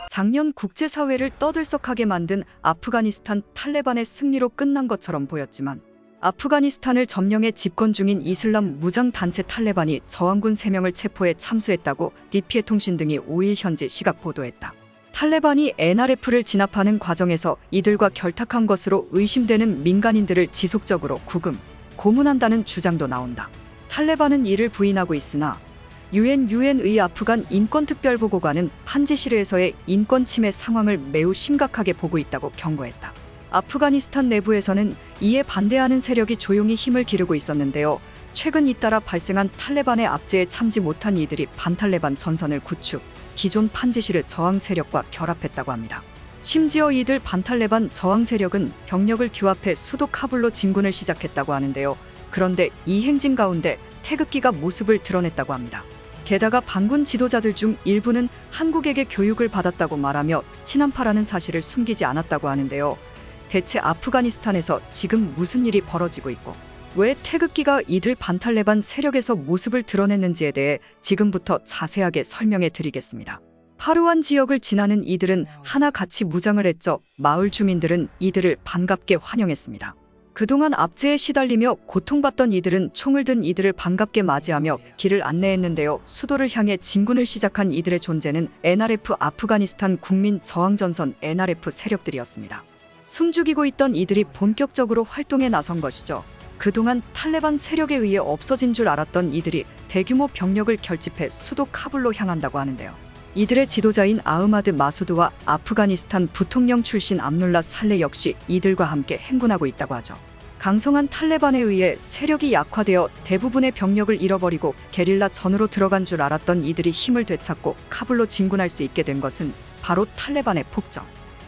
작년 국제사회를 떠들썩하게 만든 아프가니스탄 탈레반의 승리로 끝난 것처럼 보였지만 아프가니스탄을 점령해 집권 중인 이슬람 무장단체 탈레반이 저항군 3명을 체포해 참수했다고 DPA 통신 등이 5일 현지 시각 보도했다. 탈레반이 NRF를 진압하는 과정에서 이들과 결탁한 것으로 의심되는 민간인들을 지속적으로 구금, 고문한다는 주장도 나온다. 탈레반은 이를 부인하고 있으나 유엔의 아프간 인권특별보고관은 판지시르에서의 인권 침해 상황을 매우 심각하게 보고 있다고 경고했다. 아프가니스탄 내부에서는 이에 반대하는 세력이 조용히 힘을 기르고 있었는데요. 최근 잇따라 발생한 탈레반의 압제에 참지 못한 이들이 반탈레반 전선을 구축, 기존 판지시르 저항 세력과 결합했다고 합니다. 심지어 이들 반탈레반 저항 세력은 병력을 규합해 수도 카불로 진군을 시작했다고 하는데요. 그런데 이 행진 가운데 태극기가 모습을 드러냈다고 합니다. 게다가 반군 지도자들 중 일부는 한국에게 교육을 받았다고 말하며 친한파라는 사실을 숨기지 않았다고 하는데요. 대체 아프가니스탄에서 지금 무슨 일이 벌어지고 있고 왜 태극기가 이들 반탈레반 세력에서 모습을 드러냈는지에 대해 지금부터 자세하게 설명해 드리겠습니다. 파루안 지역을 지나는 이들은 하나같이 무장을 했죠. 마을 주민들은 이들을 반갑게 환영했습니다. 그동안 압제에 시달리며 고통받던 이들은 총을 든 이들을 반갑게 맞이하며 길을 안내했는데요. 수도를 향해 진군을 시작한 이들의 존재는 NRF 아프가니스탄 국민저항전선 NRF 세력들이었습니다. 숨죽이고 있던 이들이 본격적으로 활동에 나선 것이죠. 그동안 탈레반 세력에 의해 없어진 줄 알았던 이들이 대규모 병력을 결집해 수도 카불로 향한다고 하는데요. 이들의 지도자인 아흐마드 마수드와 아프가니스탄 부통령 출신 압눌라 살레 역시 이들과 함께 행군하고 있다고 하죠. 강성한 탈레반에 의해 세력이 약화되어 대부분의 병력을 잃어버리고 게릴라 전으로 들어간 줄 알았던 이들이 힘을 되찾고 카불로 진군할 수 있게 된 것은 바로 탈레반의 폭정.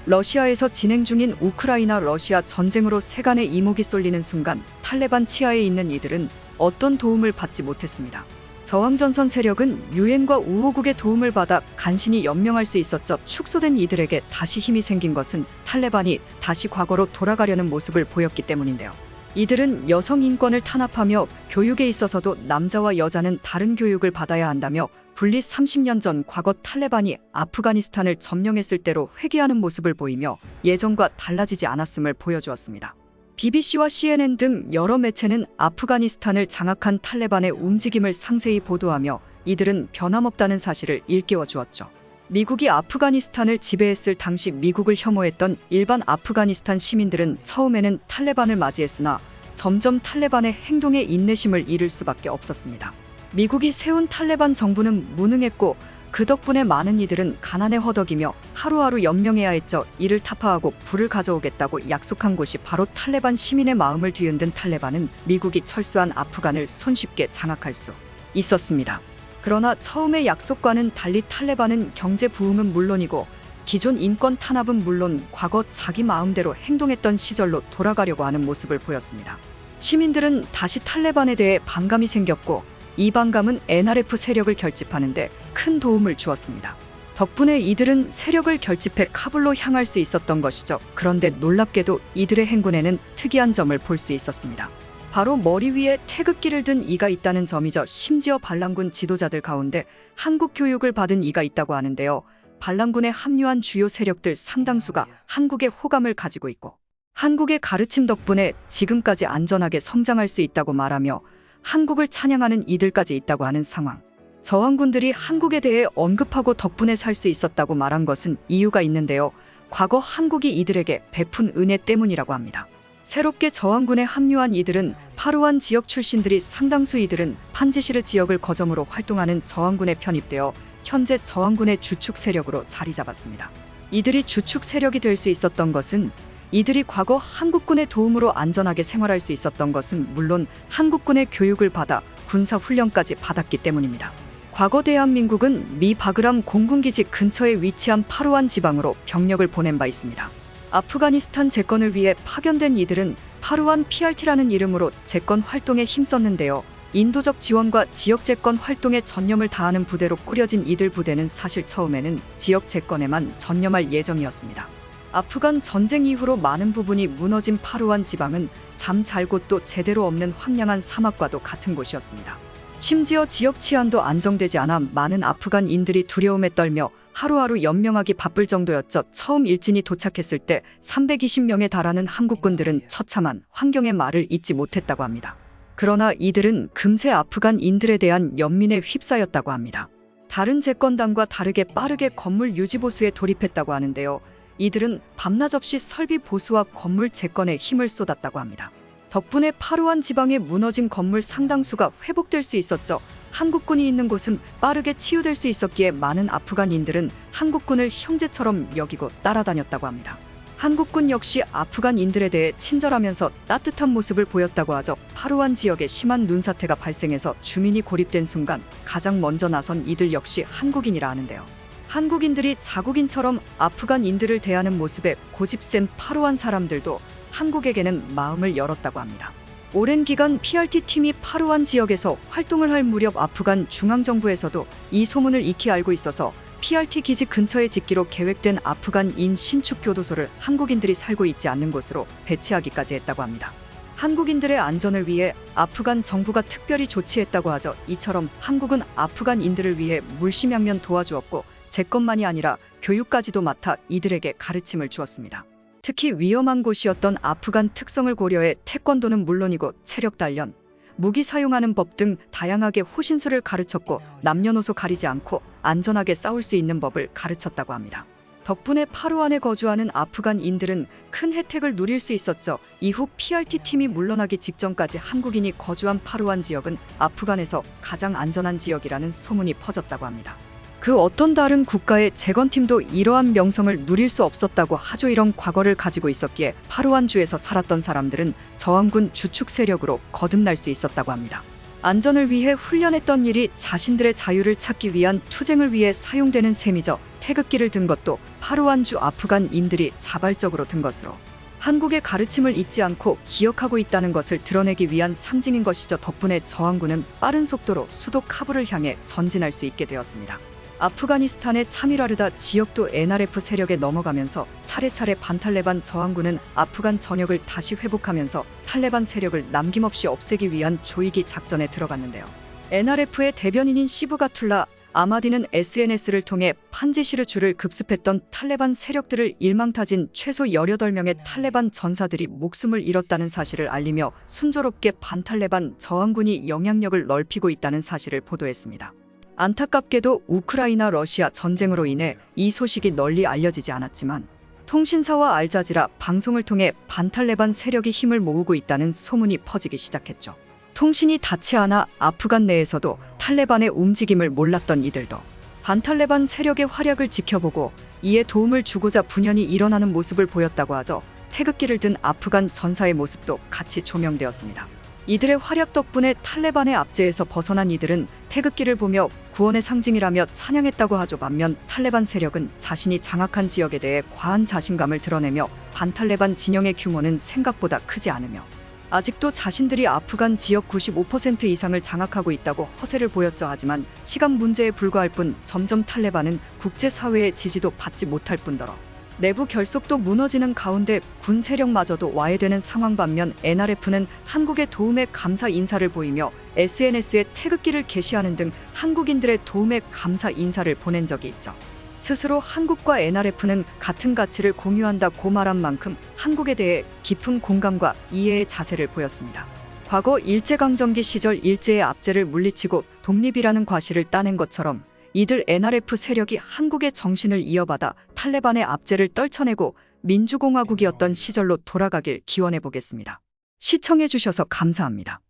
러시아에서 진행 중인 우크라이나 러시아 전쟁으로 세간의 이목이 쏠리는 순간 탈레반 치하에 있는 이들은 어떤 도움을 받지 못했습니다. 저항전선 세력은 유엔과 우호국의 도움을 받아 간신히 연명할 수 있었죠. 축소된 이들에게 다시 힘이 생긴 것은 탈레반이 다시 과거로 돌아가려는 모습을 보였기 때문인데요. 이들은 여성 인권을 탄압하며 교육에 있어서도 남자와 여자는 다른 교육을 받아야 한다며 분리 30년 전 과거 탈레반이 아프가니스탄을 점령했을 때로 회귀하는 모습을 보이며 예전과 달라지지 않았음을 보여주었습니다. BBC와 CNN 등 여러 매체는 아프가니스탄을 장악한 탈레반의 움직임을 상세히 보도하며 이들은 변함없다는 사실을 일깨워 주었죠. 미국이 아프가니스탄을 지배했을 당시 미국을 혐오했던 일반 아프가니스탄 시민들은 처음에는 탈레반을 맞이했으나 점점 탈레반의 행동에 인내심을 잃을 수밖에 없었습니다. 미국이 세운 탈레반 정부는 무능했고 그 덕분에 많은 이들은 가난에 허덕이며 하루하루 연명해야 했죠. 이를 타파하고 불을 가져오겠다고 약속한 곳이 바로 탈레반 시민의 마음을 뒤흔든 탈레반은 미국이 철수한 아프간을 손쉽게 장악할 수 있었습니다. 그러나 처음의 약속과는 달리 탈레반은 경제 부흥은 물론이고 기존 인권 탄압은 물론 과거 자기 마음대로 행동했던 시절로 돌아가려고 하는 모습을 보였습니다. 시민들은 다시 탈레반에 대해 반감이 생겼고 이 반감은 NRF 세력을 결집하는 데 큰 도움을 주었습니다. 덕분에 이들은 세력을 결집해 카불로 향할 수 있었던 것이죠. 그런데 놀랍게도 이들의 행군에는 특이한 점을 볼 수 있었습니다. 바로 머리 위에 태극기를 든 이가 있다는 점이죠. 심지어 반란군 지도자들 가운데 한국 교육을 받은 이가 있다고 하는데요. 반란군에 합류한 주요 세력들 상당수가 한국의 호감을 가지고 있고 한국의 가르침 덕분에 지금까지 안전하게 성장할 수 있다고 말하며 한국을 찬양하는 이들까지 있다고 하는 상황. 저항군들이 한국에 대해 언급하고 덕분에 살 수 있었다고 말한 것은 이유가 있는데요. 과거 한국이 이들에게 베푼 은혜 때문이라고 합니다. 새롭게 저항군에 합류한 이들은 파루안 지역 출신들이 상당수 이들은 판지시르 지역을 거점으로 활동하는 저항군에 편입되어 현재 저항군의 주축 세력으로 자리 잡았습니다. 이들이 주축 세력이 될 수 있었던 것은 이들이 과거 한국군의 도움으로 안전하게 생활할 수 있었던 것은 물론 한국군의 교육을 받아 군사훈련까지 받았기 때문입니다. 과거 대한민국은 미 바그람 공군기지 근처에 위치한 파루안 지방으로 병력을 보낸 바 있습니다. 아프가니스탄 재건을 위해 파견된 이들은 파루안 PRT라는 이름으로 재건 활동에 힘썼는데요. 인도적 지원과 지역 재건 활동에 전념을 다하는 부대로 꾸려진 이들 부대는 사실 처음에는 지역 재건에만 전념할 예정이었습니다. 아프간 전쟁 이후로 많은 부분이 무너진 파루안 지방은 잠 잘 곳도 제대로 없는 황량한 사막과도 같은 곳이었습니다. 심지어 지역 치안도 안정되지 않아 많은 아프간인들이 두려움에 떨며 하루하루 연명하기 바쁠 정도였죠. 처음 일진이 도착했을 때 320명에 달하는 한국군들은 처참한 환경의 말을 잊지 못했다고 합니다. 그러나 이들은 금세 아프간인들에 대한 연민에 휩싸였다고 합니다. 다른 재건당과 다르게 빠르게 건물 유지 보수에 돌입했다고 하는데요. 이들은 밤낮 없이 설비 보수와 건물 재건에 힘을 쏟았다고 합니다. 덕분에 파루안 지방의 무너진 건물 상당수가 회복될 수 있었죠. 한국군이 있는 곳은 빠르게 치유될 수 있었기에 많은 아프간인들은 한국군을 형제처럼 여기고 따라다녔다고 합니다. 한국군 역시 아프간인들에 대해 친절하면서 따뜻한 모습을 보였다고 하죠. 파루안 지역에 심한 눈사태가 발생해서 주민이 고립된 순간 가장 먼저 나선 이들 역시 한국인이라 하는데요. 한국인들이 자국인처럼 아프간인들을 대하는 모습에 고집센 파루안 사람들도 한국에게는 마음을 열었다고 합니다. 오랜 기간 PRT-팀이 파루안 지역에서 활동을 할 무렵 아프간 중앙정부에서도 이 소문을 익히 알고 있어서 PRT 기지 근처에 짓기로 계획된 아프간인 신축 교도소를 한국인들이 살고 있지 않는 곳으로 배치하기까지 했다고 합니다. 한국인들의 안전을 위해 아프간 정부가 특별히 조치했다고 하죠. 이처럼 한국은 아프간인들을 위해 물심양면 도와주었고 재건만이 아니라 교육까지도 맡아 이들에게 가르침을 주었습니다. 특히 위험한 곳이었던 아프간 특성을 고려해 태권도는 물론이고 체력 단련, 무기 사용하는 법 등 다양하게 호신술을 가르쳤고 남녀노소 가리지 않고 안전하게 싸울 수 있는 법을 가르쳤다고 합니다. 덕분에 파루안에 거주하는 아프간인들은 큰 혜택을 누릴 수 있었죠. 이후 PRT-팀이 물러나기 직전까지 한국인이 거주한 파루안 지역은 아프간에서 가장 안전한 지역이라는 소문이 퍼졌다고 합니다. 그 어떤 다른 국가의 재건팀도 이러한 명성을 누릴 수 없었다고 하죠. 이런 과거를 가지고 있었기에 파루안주에서 살았던 사람들은 저항군 주축 세력으로 거듭날 수 있었다고 합니다. 안전을 위해 훈련했던 일이 자신들의 자유를 찾기 위한 투쟁을 위해 사용되는 셈이죠. 태극기를 든 것도 파루안주 아프간인들이 자발적으로 든 것으로 한국의 가르침을 잊지 않고 기억하고 있다는 것을 드러내기 위한 상징인 것이죠. 덕분에 저항군은 빠른 속도로 수도 카불을 향해 전진할 수 있게 되었습니다. 아프가니스탄의 차미라르다 지역도 NRF 세력에 넘어가면서 차례차례 반탈레반 저항군은 아프간 전역을 다시 회복하면서 탈레반 세력을 남김없이 없애기 위한 조이기 작전에 들어갔는데요. NRF의 대변인인 시브가툴라 아마디는 SNS를 통해 판지시르주를 급습했던 탈레반 세력들을 일망타진 최소 18명의 탈레반 전사들이 목숨을 잃었다는 사실을 알리며 순조롭게 반탈레반 저항군이 영향력을 넓히고 있다는 사실을 보도했습니다. 안타깝게도 우크라이나 러시아 전쟁으로 인해 이 소식이 널리 알려지지 않았지만 통신사와 알자지라 방송을 통해 반탈레반 세력이 힘을 모으고 있다는 소문이 퍼지기 시작했죠. 통신이 닿지 않아 아프간 내에서도 탈레반의 움직임을 몰랐던 이들도 반탈레반 세력의 활약을 지켜보고 이에 도움을 주고자 분연히 일어나는 모습을 보였다고 하죠. 태극기를 든 아프간 전사의 모습도 같이 조명되었습니다. 이들의 활약 덕분에 탈레반의 압제에서 벗어난 이들은 태극기를 보며 구원의 상징이라며 찬양했다고 하죠. 반면 탈레반 세력은 자신이 장악한 지역에 대해 과한 자신감을 드러내며 반탈레반 진영의 규모는 생각보다 크지 않으며 아직도 자신들이 아프간 지역 95% 이상을 장악하고 있다고 허세를 보였죠. 하지만 시간 문제에 불과할 뿐 점점 탈레반은 국제사회의 지지도 받지 못할 뿐더러 내부 결속도 무너지는 가운데 군 세력마저도 와해되는 상황. 반면 NRF는 한국의 도움에 감사 인사를 보이며 SNS에 태극기를 게시하는 등 한국인들의 도움에 감사 인사를 보낸 적이 있죠. 스스로 한국과 NRF는 같은 가치를 공유한다고 말한 만큼 한국에 대해 깊은 공감과 이해의 자세를 보였습니다. 과거 일제강점기 시절 일제의 압제를 물리치고 독립이라는 과시를 따낸 것처럼 이들 NRF 세력이 한국의 정신을 이어받아 탈레반의 압제를 떨쳐내고 민주공화국이었던 시절로 돌아가길 기원해 보겠습니다. 시청해 주셔서 감사합니다.